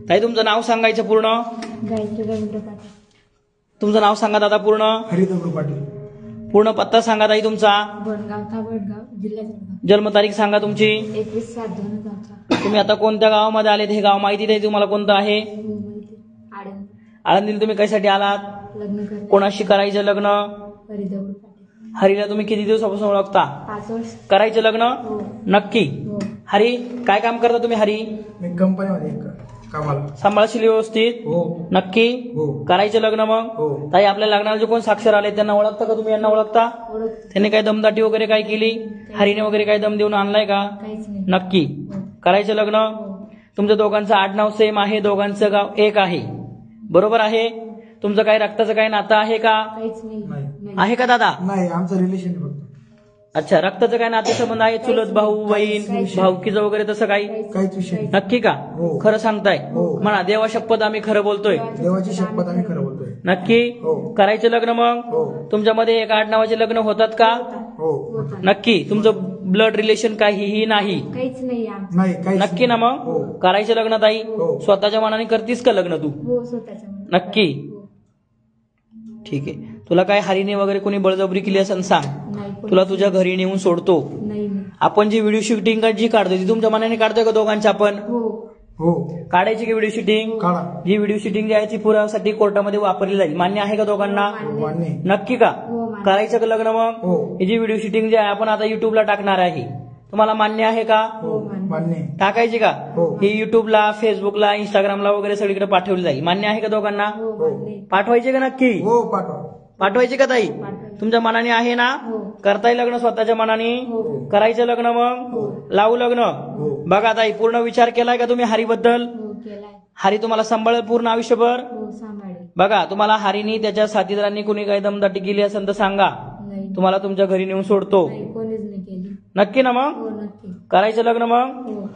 ताई तुमचं नाव सांगायचं पूर्ण. गायत्री रवींद्र पाटील. तुमचं नाव सांगा दादा पूर्ण. हरी दगडू पाटील. पूर्ण पत्ता सांगा ताई तुमचा. वडगाव ताबडगाव, जिल्हा जळगाव. जन्मतारीख सांगा तुमची. 21/7/2004. तुम्ही आता कोणत्या गावामध्ये आलेत हे गाव माहिती आहे तुम्हाला कोणतं आहे? आळंदी. आळंदीला तुम्ही कशासाठी आलात? लग्न करणे. कोणाशी करायचं लग्न? हरी दगडू पाटील. हरीला तुम्ही किती दिवसापासून ओळखता? 5 वर्ष. करायचं लग्न? हो. नक्की. हो. हरी काय काम करता तुम्ही? हरी मी कंपनीमध्ये कामाला. सांभाळशील व्यवस्थित? हो. नक्की. हो. करायचं लग्न मग? हो. ताई आपल्या लग्नाला जे कोण साक्षर आले त्यांना ओळखता का तुम्ही? यांना ओळखता? ओळखते. त्यांनी काय दमदाटी वगैरे काय केली? हरीने वगैरे काय दम देऊन आणलाय का? काहीच नाही. नक्की. हो. करायचं लग्न? हो. तुमचं दोघांचं आडनाव सेम आहे, दोघांचं गाव एक आहे, बरोबर आहे? तुमचं काय रक्ताचं काय नातं आहे का? काहीच नाही. नाही. नाही. आहे का दादा? नाही, आमचं रिलेशन फक्त. अच्छा, रक्ताचं काय नाते संबंध आहे? चुलत भाऊ बहीण भाऊकीचं वगैरे तसं काही? काहीच विषय नाही. नक्की का? हो. खरं सांगताय? हो. म्हणा देवा शपथ आम्ही खरं बोलतोय. देवाची शपथ आम्ही खरं बोलतोय. नक्की. हो. करायचं लग्न मग? हो. तुमच्यामध्ये एक आडनावाचे लग्न होतात का? हो. होता. नक्की. तुमचं ब्लड रिलेशन काहीही नाही? काहीच नाही आमचं. नाही, काहीच नक्की ना नाही. मग? हो. करायचं लग्न ताई? हो. स्वतःच्या मनाने करतीस का लग्न तू? हो, स्वतःच्या मनात. नक्की. हो. ठीक आहे. तुला काय हरीने वगैरे कोणी बळजबरी केली असेल सांग, नाही. तुला तुझ्या घरी नेऊन सोडतो. नाही. नाही. आपण जी व्हिडिओ शूटिंग जी काढतो ती तुमच्या मनाने काढतोय का दोघांची आपण? हो. हो. काढायची की व्हिडिओ शूटिंग? काढा. जी व्हिडिओ शूटिंग जी आहे ती पुराव्यासाठी कोर्टामध्ये वापरली जाईल. मान्य आहे का दोघांना? मान्य. नक्की का? हो, मान्य. करायचं का लग्न मग? हो. ही जी व्हिडिओ शूटिंग जी आहे आपण आता युट्यूबला टाकणार आहे, तुम्हाला मान्य आहे का? हो. मान्य. टाकायची का? हो. ही युट्यूबला, फेसबुकला, इंस्टाग्रामला वगैरे सगळीकडे पाठवली जाईल. मान्य आहे का दोघांना? हो, मान्य. पाठवायची का नक्की? हो, पाठवा. पाठवायची का ताई? पाठवायची. तुमच्या मनाने आहे ना? हो. करताय लग्न स्वतःच्या मनाने? हो. करायचं लग्न मग? हो. लावू लग्न? हो. बघा ताई, पूर्ण विचार केलाय का तुम्ही हरीबद्दल? हो, केलाय. हरी तुम्हाला सांभाळेल पूर्ण आयुष्यभर? हो, सांभाळेल. बघा, तुम्हाला हरीनी त्याच्या साथीदारांनी कुणी काही दमदाटी केली असेल तर सांगा, नाही. तुम्हाला तुमच्या घरी नेऊन सोडतो. नाही, कोणीच नाही केली. नक्की ना मग? हो, नक्की. करायचं लग्न मग? हो.